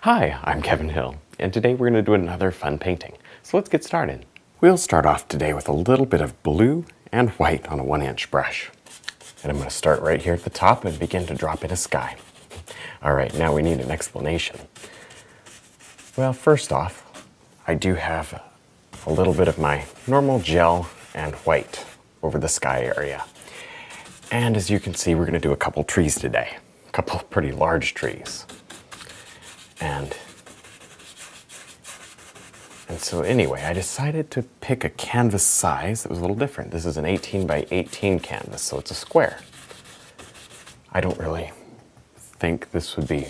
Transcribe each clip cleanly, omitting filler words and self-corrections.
Hi, I'm Kevin Hill, and today we're going to do another fun painting. So let's get started. We'll start off today with a little bit of blue and white on a 1-inch brush. And I'm going to start right here at the top and begin to drop in a sky. All right, now we need an explanation. Well, first off, I do have a little bit of my normal gel and white over the sky area. And as you can see, we're going to do a couple trees today. A couple pretty large trees. And so anyway, I decided to pick a canvas size that was a little different. This is an 18 by 18 canvas, so it's a square. I don't really think this would be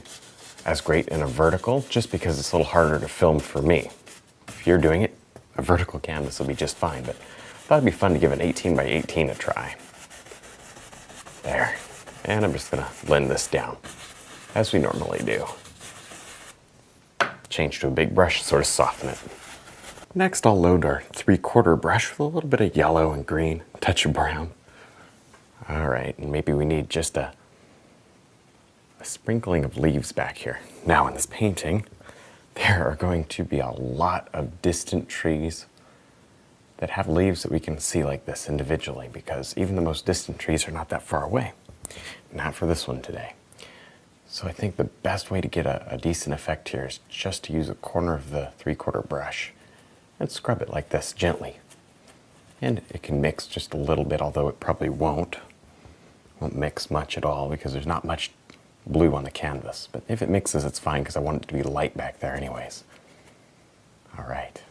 as great in a vertical, just because it's a little harder to film for me. If you're doing it, a vertical canvas will be just fine, but I thought it'd be fun to give an 18 by 18 a try. There. And I'm just gonna blend this down, as we normally do. Change to a big brush, sort of soften it. Next, I'll load our 3/4 brush with a little bit of yellow and green, a touch of brown. All right, and maybe we need just a sprinkling of leaves back here. Now in this painting, there are going to be a lot of distant trees that have leaves that we can see like this individually, because even the most distant trees are not that far away. Not for this one today. So I think the best way to get a decent effect here is just to use a corner of the 3/4 brush and scrub it like this gently. And it can mix just a little bit, although it probably won't mix much at all because there's not much blue on the canvas. But if it mixes, it's fine because I want it to be light back there anyways. All right,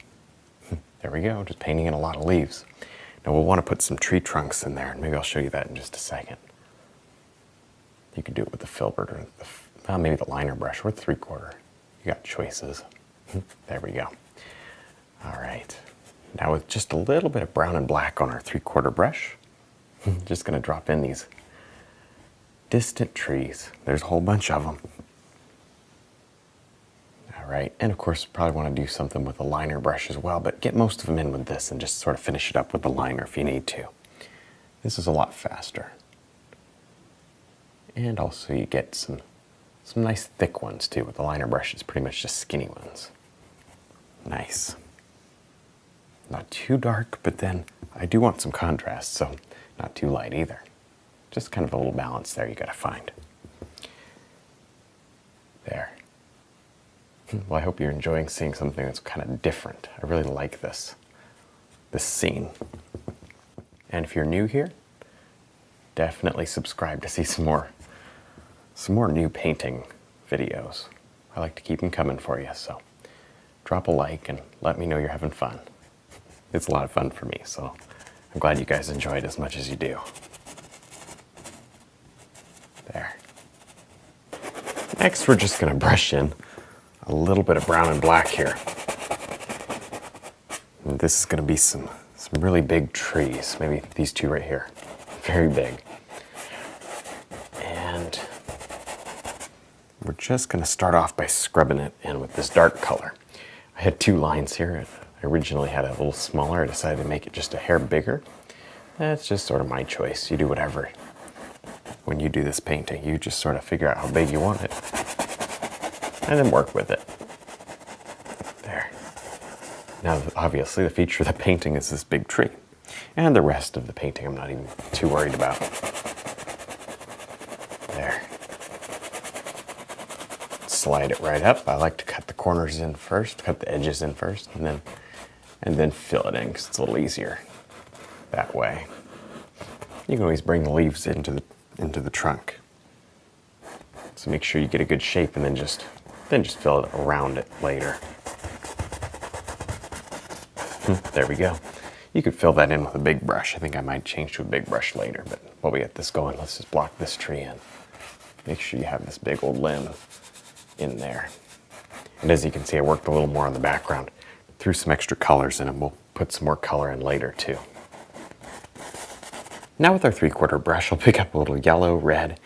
there we go, just painting in a lot of leaves. Now we'll want to put some tree trunks in there, and maybe I'll show you that in just a second. You could do it with the filbert or maybe the liner brush or the 3/4. You got choices. There we go. All right. Now with just a little bit of brown and black on our 3/4 brush, just going to drop in these distant trees. There's a whole bunch of them. All right. And of course, probably want to do something with a liner brush as well, but get most of them in with this and just sort of finish it up with the liner if you need to. This is a lot faster. And also you get some nice thick ones too. With the liner brush, it's pretty much just skinny ones. Nice. Not too dark, but then I do want some contrast, so not too light either. Just kind of a little balance there you gotta find. There. Well, I hope you're enjoying seeing something that's kind of different. I really like this scene. And if you're new here, definitely subscribe to see some more new painting videos. I like to keep them coming for you, so drop a like and let me know you're having fun. It's a lot of fun for me, so I'm glad you guys enjoy it as much as you do. There. Next, we're just going to brush in a little bit of brown and black here. And this is going to be some really big trees, maybe these two right here. Very big. And we're just going to start off by scrubbing it in with this dark color. I had two lines here. I originally had a little smaller. I decided to make it just a hair bigger. That's just sort of my choice. You do whatever. When you do this painting, you just sort of figure out how big you want it and then work with it. There. Now, obviously, the feature of the painting is this big tree. And the rest of the painting I'm not even too worried about. There. Slide it right up. I like to cut the corners in first, cut the edges in first, and then fill it in because it's a little easier that way. You can always bring the leaves into the trunk. So make sure you get a good shape and then just fill it around it later. There we go. You could fill that in with a big brush. I think I might change to a big brush later, but while we get this going, let's just block this tree in. Make sure you have this big old limb in there. And as you can see, I worked a little more on the background. Threw some extra colors in, and we'll put some more color in later too. Now with our 3/4 brush, I'll pick up a little yellow, red,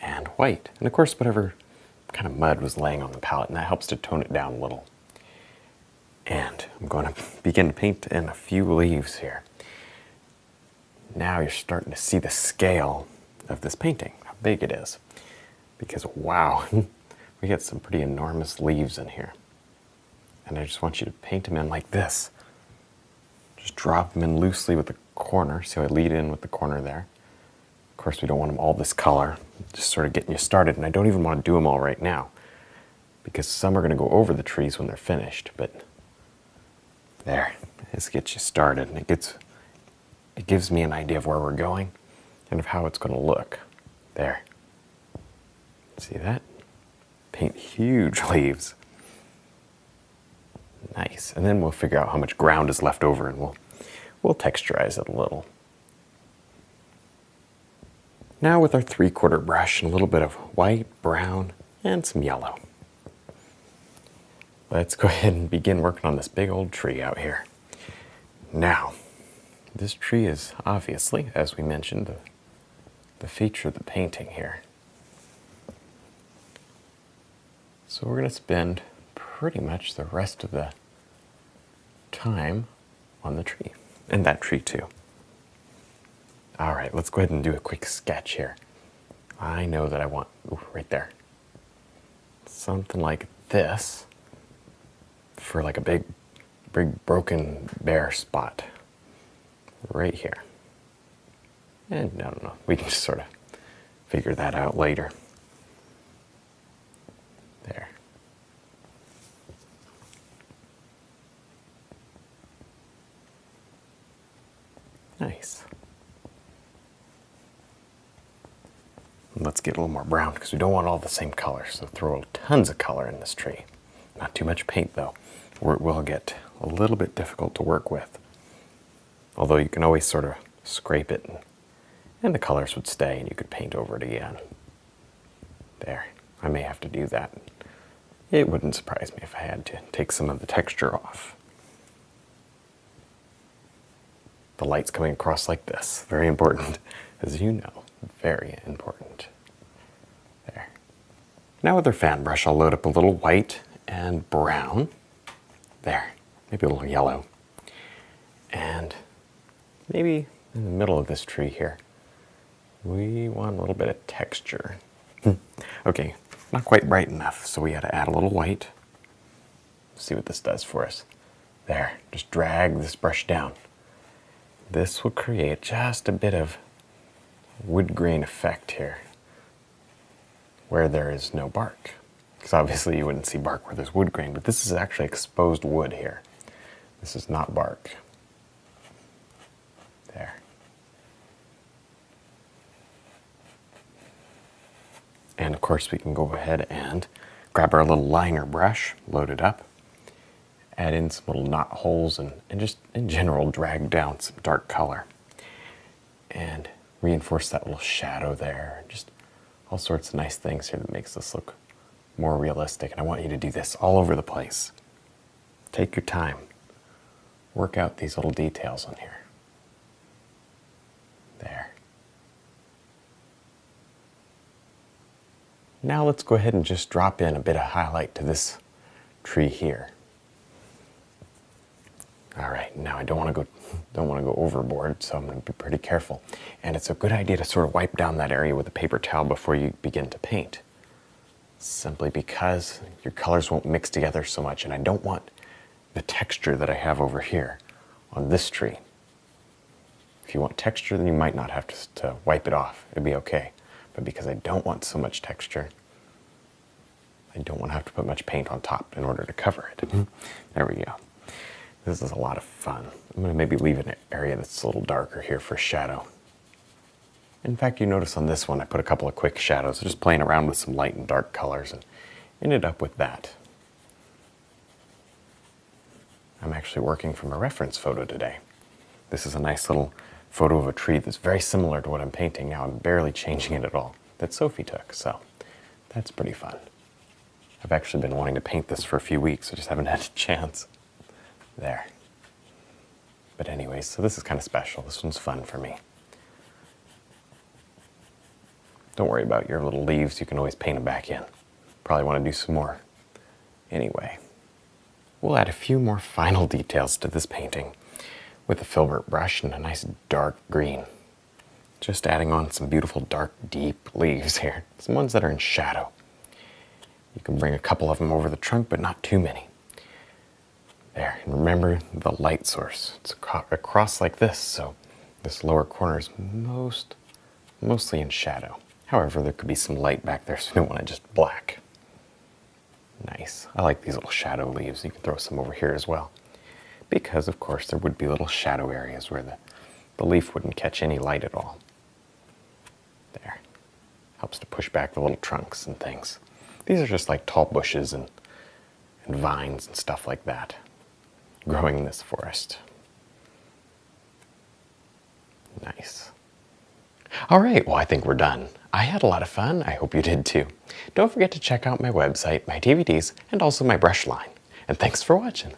and white. And of course, whatever kind of mud was laying on the palette, and that helps to tone it down a little. And I'm going to begin to paint in a few leaves here. Now you're starting to see the scale of this painting, how big it is. Because wow, we get some pretty enormous leaves in here. And I just want you to paint them in like this. Just drop them in loosely with the corner. See how I lead in with the corner there? Of course, we don't want them all this color. Just sort of getting you started. And I don't even want to do them all right now, because some are going to go over the trees when they're finished. But there, this gets you started. And it gives me an idea of where we're going and of how it's going to look. There. See that? Paint huge leaves. Nice. And then we'll figure out how much ground is left over, and we'll texturize it a little. Now with our 3/4 brush and a little bit of white, brown, and some yellow, let's go ahead and begin working on this big old tree out here. Now, this tree is obviously, as we mentioned, the feature of the painting here. So we're going to spend pretty much the rest of the time on the tree, and that tree too. All right, let's go ahead and do a quick sketch here. I know that I want, right there, something like this for like a big broken bare spot right here. And I don't know, we can just sort of figure that out later. There. Nice. Let's get a little more brown because we don't want all the same color. So throw tons of color in this tree. Not too much paint though, or it will get a little bit difficult to work with. Although you can always sort of scrape it and the colors would stay and you could paint over it again. There, I may have to do that. It wouldn't surprise me if I had to take some of the texture off. The light's coming across like this. Very important, as you know. Very important. There. Now with our fan brush, I'll load up a little white and brown. There. Maybe a little yellow. And maybe in the middle of this tree here, we want a little bit of texture. Okay, not quite bright enough, so we got to add a little white. See what this does for us. There. Just drag this brush down. This will create just a bit of wood grain effect here where there is no bark. Because obviously you wouldn't see bark where there's wood grain, but this is actually exposed wood here. This is not bark. There. And of course we can go ahead and grab our little liner brush, load it up, add in some little knot holes, and just in general drag down some dark color. And reinforce that little shadow there. Just all sorts of nice things here that makes this look more realistic. And I want you to do this all over the place. Take your time. Work out these little details on here. There. Now let's go ahead and just drop in a bit of highlight to this tree here. All right, now I don't want to go overboard, so I'm going to be pretty careful. And it's a good idea to sort of wipe down that area with a paper towel before you begin to paint. Simply because your colors won't mix together so much, and I don't want the texture that I have over here on this tree. If you want texture, then you might not have to wipe it off. It'd be okay. But because I don't want so much texture, I don't want to have to put much paint on top in order to cover it. There we go. This is a lot of fun. I'm going to maybe leave an area that's a little darker here for shadow. In fact, you notice on this one I put a couple of quick shadows, just playing around with some light and dark colors, and ended up with that. I'm actually working from a reference photo today. This is a nice little photo of a tree that's very similar to what I'm painting now. I'm barely changing it at all, that Sophie took, so that's pretty fun. I've actually been wanting to paint this for a few weeks, I just haven't had a chance. There. But anyways, so this is kind of special. This one's fun for me. Don't worry about your little leaves. You can always paint them back in. Probably want to do some more. Anyway, we'll add a few more final details to this painting with a filbert brush and a nice dark green. Just adding on some beautiful dark, deep leaves here. Some ones that are in shadow. You can bring a couple of them over the trunk, but not too many. There, and remember the light source. It's across like this, so this lower corner is mostly in shadow. However, there could be some light back there, so we don't want it just black. Nice. I like these little shadow leaves. You can throw some over here as well. Because, of course, there would be little shadow areas where the leaf wouldn't catch any light at all. There. Helps to push back the little trunks and things. These are just like tall bushes and vines and stuff like that growing in this forest. Nice. All right, well, I think we're done. I had a lot of fun. I hope you did too. Don't forget to check out my website, my DVDs, and also my brush line. And thanks for watching.